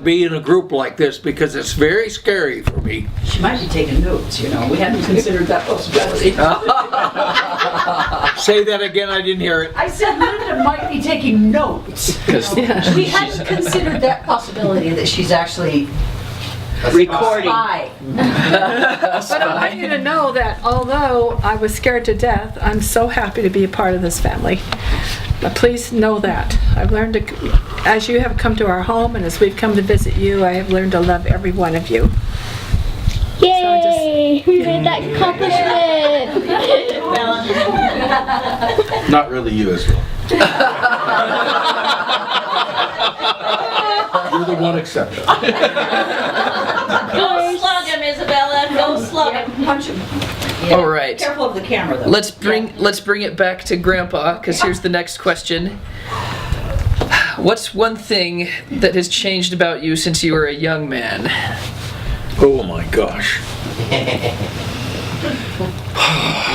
be in a group like this because it's very scary for me. She might be taking notes, you know. We hadn't considered that possibility. Say that again, I didn't hear it. I said Linda might be taking notes. We hadn't considered that possibility that she's actually Recording. spy. But I want you to know that although I was scared to death, I'm so happy to be a part of this family. Please know that. I've learned to, as you have come to our home and as we've come to visit you, I have learned to love every one of you. Yay! We made that accomplishment! Not really you, Isabel. You're the one exception. Go slug him, Isabella. Go slug him. Punch him. All right. Careful of the camera, though. Let's bring it back to Grandpa, because here's the next question. What's one thing that has changed about you since you were a young man? Oh my gosh. You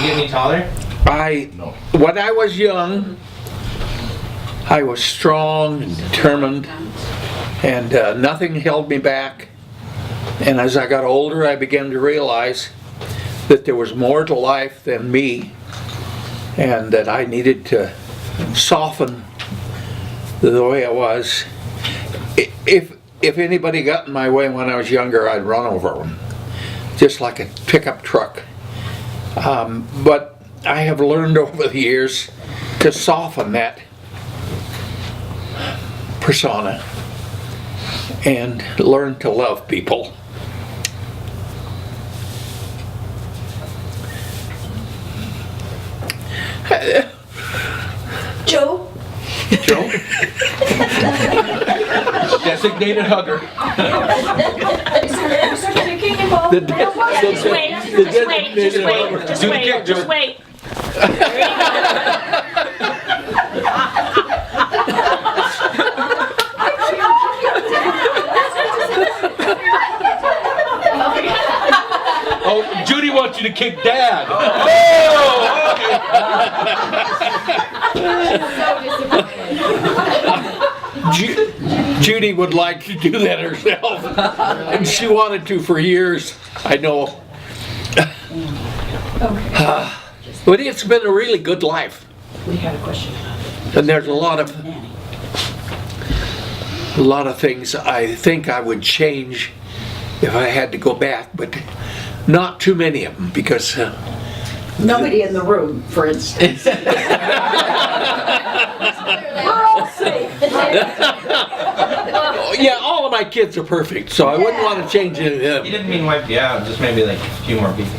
get any taller? When I was young, I was strong and determined, and nothing held me back. And as I got older, I began to realize that there was more to life than me, and that I needed to soften the way I was. If anybody got in my way when I was younger, I'd run over them, just like a pickup truck. But I have learned over the years to soften that persona and learn to love people. Joe? Joe? Designated hugger. Is there kicking involved? Just wait. Just wait. Just wait. Just wait. Just wait. There you go. Oh, Judy wants you to kick Dad. Judy would like to do that herself, and she wanted to for years, I know. But it's been a really good life, We had a question. and there's a lot of things I think I would change if I had to go back, but not too many of them, because Nobody in the room, for instance. We're all safe. yeah, all of my kids are perfect, so I wouldn't want to change any of You them, didn't mean wipe you out, just maybe like a few more people.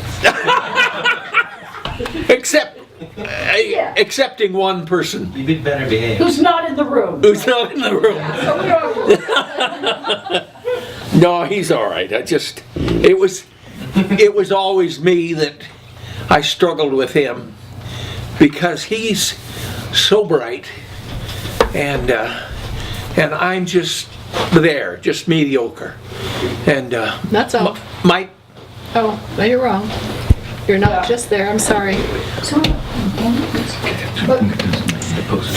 excepting one person You did better behave. Who's not in the room? who's not in the room. No, he's all right. It was always me that I struggled with him, because he's so bright, and I'm just there, just mediocre, and That's all. my Oh, no, you're wrong. You're not just there, I'm sorry.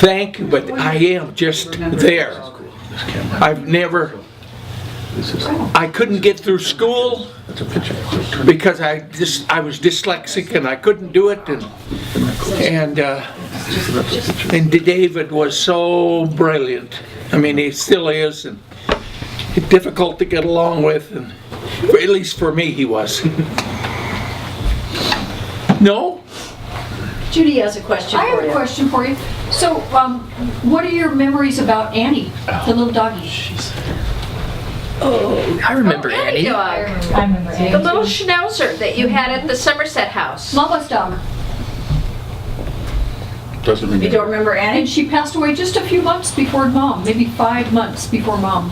thank you, but I am just there. I couldn't get through school because I was dyslexic and I couldn't do it, and David was so brilliant. I mean, he still is, and difficult to get along with, and at least for me he was. No? Judy has a question I have for a you. question for you. So, what are your memories about Annie, the little doggy? Oh, I remember Annie. I remember the little schnauzer that you had at the Somerset house. Mama's dog. Doesn't You mean don't remember Annie? And she passed away just a few months before Mom, maybe 5 months before Mom.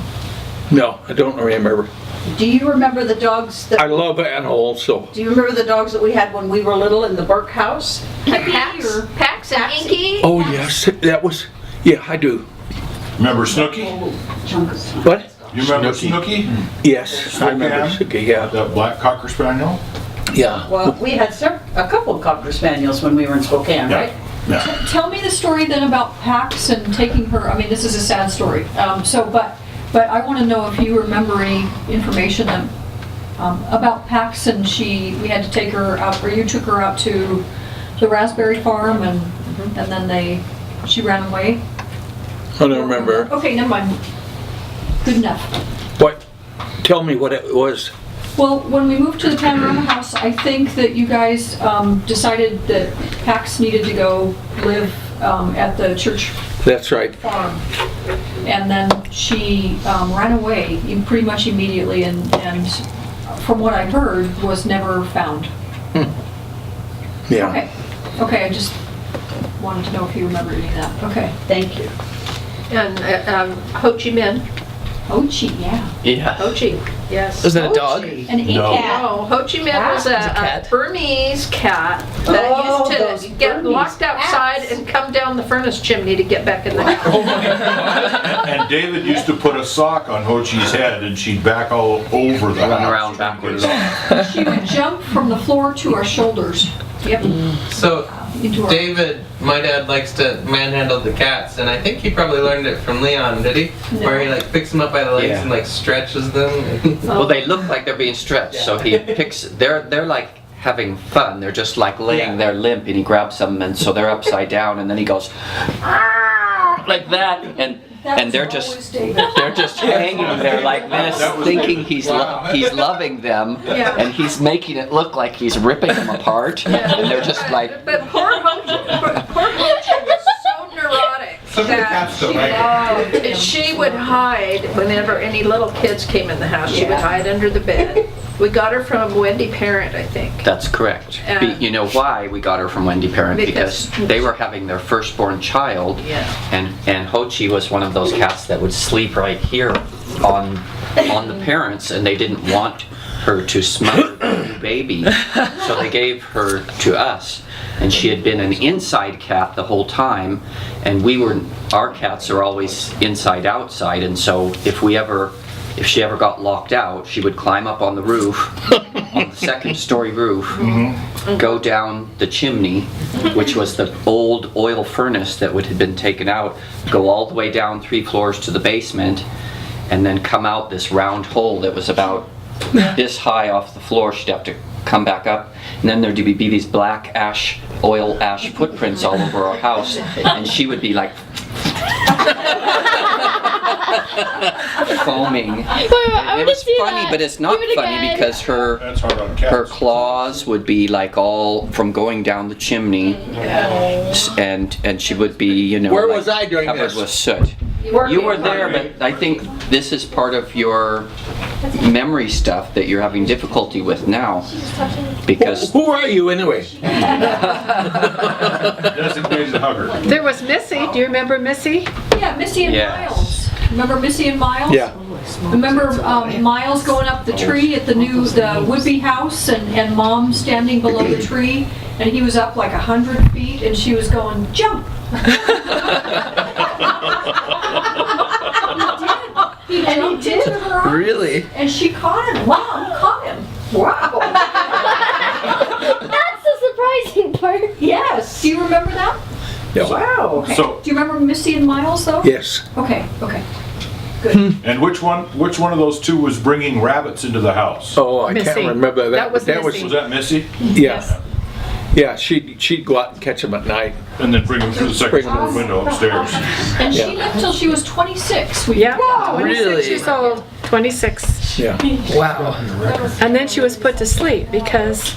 No, I don't remember. Do you remember the dogs I that... love animals, so. Do you remember the dogs that we had when we were little in the Burke house? Pax and Inky. Oh yes, that was, yeah, I do. Remember Snooky? What? You remember Snooky? Yes, I remember. Okay, yeah, That black Cocker Spaniel? yeah. Well, we had a couple of Cocker Spaniels when we were in Spokane, Yeah. right? Yeah. Tell me the story then about Pax and taking her, I mean, this is a sad story. But but I want to know if you remember any information about Pax, and we had to take her out, or you took her out to the raspberry farm, and then she ran away. I don't remember. Okay, never mind. Good enough. What? Tell me what it was. Well, when we moved to the Panorama House, I think that you guys decided that Pax needed to go live at the church That's right. farm. And then she ran away pretty much immediately, and from what I heard, was never found. Yeah. Okay, I just wanted to know if you remember any of that. Okay. Thank you. And Ho Chi Minh. Ho Chi, yeah. Yeah. Ho Chi, yes. Was that a dog? An No. cat. No, Ho Chi Minh was a cat. Burmese cat that Oh, used those to get Burmese locked outside cats. and come down the furnace chimney to get back in the house. And David used to put a sock on Ho Chi's head and she'd back all over the Run house. around trying to get backwards. it off. She would jump from the floor to our shoulders. Yep. So, Into our. David, my dad likes to manhandle the cats, and I think he probably learned it from Leon, did he? No. Where he like picks them up by the legs Yeah. and like stretches them. Well, they look like they're being stretched, so he picks. They're like having fun. They're just like laying Yeah. there limp, and he grabs them, and so they're upside down, and then he goes "Ah," like that, and they're just hanging there like this, thinking he's loving them, and he's making it look like he's ripping them apart, and they're just like. But poor Ho Chi was so neurotic Some of the cats don't like it. she would hide whenever any little kids came in the house. She would hide under the bed. We got her from Wendy Parent, I think. That's correct. You know why we got her from Wendy Parent? Because they were having their firstborn child, and Ho Chi was one of those cats that would sleep right here on the parents, and they didn't want her to smother the new baby, so they gave her to us. And she had been an inside cat the whole time, and our cats are always inside outside, and so if she ever got locked out, she would climb up on the roof, on the second story roof, go down the chimney, which was the old oil furnace that had been taken out, go all the way down 3 floors to the basement, and then come out this round hole that was about this high off the floor. She'd have to come back up, and then there'd be these black oil ash footprints all over our house, and she would be like foaming. It was funny, but it's not funny because That's hard on her cats. claws would be like all from going down the chimney, and she would be, Where like was I during covered this? with soot. You were there, but I think this is part of your memory stuff that you're having difficulty with now, because Who are you anyway? Designated hugger. There was Missy. Do you remember Missy? Yeah, Missy and Yes. Miles. Remember Missy and Miles? Yeah. Remember Miles going up the tree at the Woodby house, and Mom standing below the tree, and he was up like 100 feet, and she was going, jump! He did. Really? And she caught him. Mom caught him. Wow. That's the surprising part. Yes. Do you remember that? No. Wow. Okay. So- Do you remember Missy and Miles though? Yes. Okay. Good. And which one of those two was bringing rabbits into the house? Oh, I Missy. can't remember that. That was but Missy. Was that Missy? Yeah. Yeah, she'd go out and catch them at night. And then bring them through the second Bring 'em floor window upstairs. And she lived till she was 26. Yeah, 26 Really? years old, 26. Yeah. Wow. And then she was put to sleep because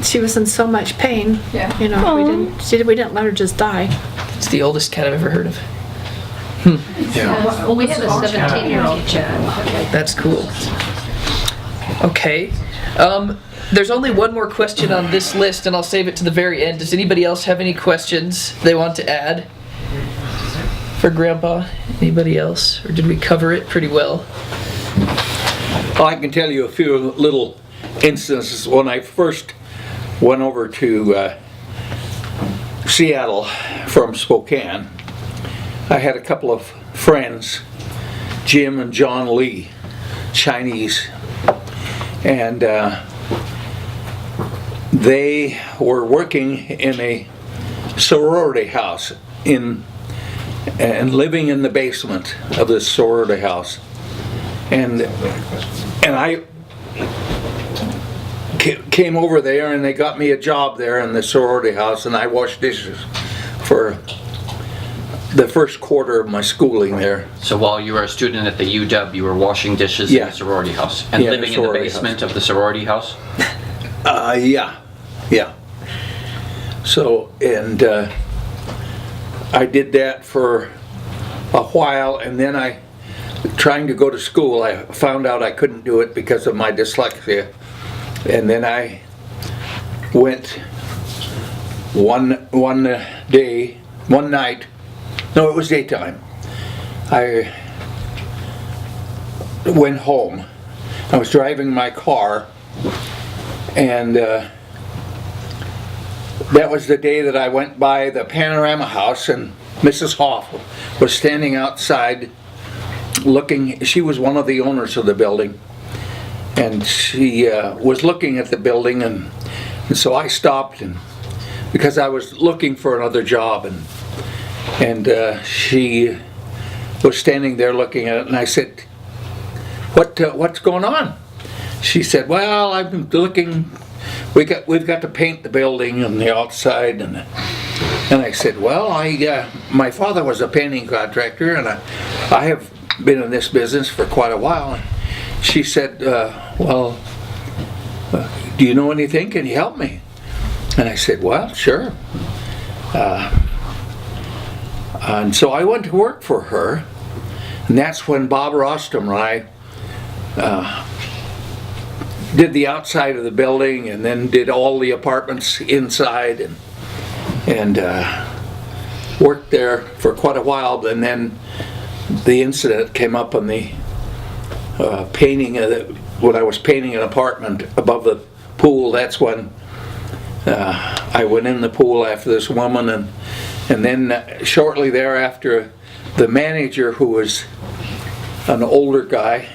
she was in so much pain. Yeah. We didn't let her just die. It's the oldest cat I've ever heard of. Yeah. Well, we have a 17-year-old cat. That's cool. Okay. There's only one more question on this list, and I'll save it to the very end. Does anybody else have any questions they want to add for Grandpa? Anybody else? Or did we cover it pretty well? Well, I can tell you a few little instances. When I first went over to Seattle from Spokane, I had a couple of friends, Jim and John Lee, Chinese, and they were working in a sorority house and living in the basement of this sorority house. And I came over there and they got me a job there in the sorority house, and I washed dishes for the first quarter of my schooling there. So while you were a student at the UW, you were washing dishes in Yeah. the sorority house and Yeah, the living in the sorority basement of the sorority house? Yeah. So, and I did that for a while, and then trying to go to school, I found out I couldn't do it because of my dyslexia. And then I went one night, no, it was daytime. I went home. I was driving my car, and that was the day that I went by the Panorama House, and Mrs. Hoff was standing outside looking. She was one of the owners of the building, and she was looking at the building, and so I stopped, and because I was looking for another job, and she was standing there looking at it, and I said, what's going on? She said, well, I've been looking, we've got to paint the building on the outside, and I said, well, my father was a painting contractor, and I have been in this business for quite a while. And she said, well, do you know anything? Can you help me? And I said, well, sure. And so I went to work for her, and that's when Bob Rostam and I did the outside of the building, and then did all the apartments inside, and worked there for quite a while. And then the incident came up on the painting when I was painting an apartment above the pool. That's when I went in the pool after this woman, and then shortly thereafter, the manager, who was an older guy,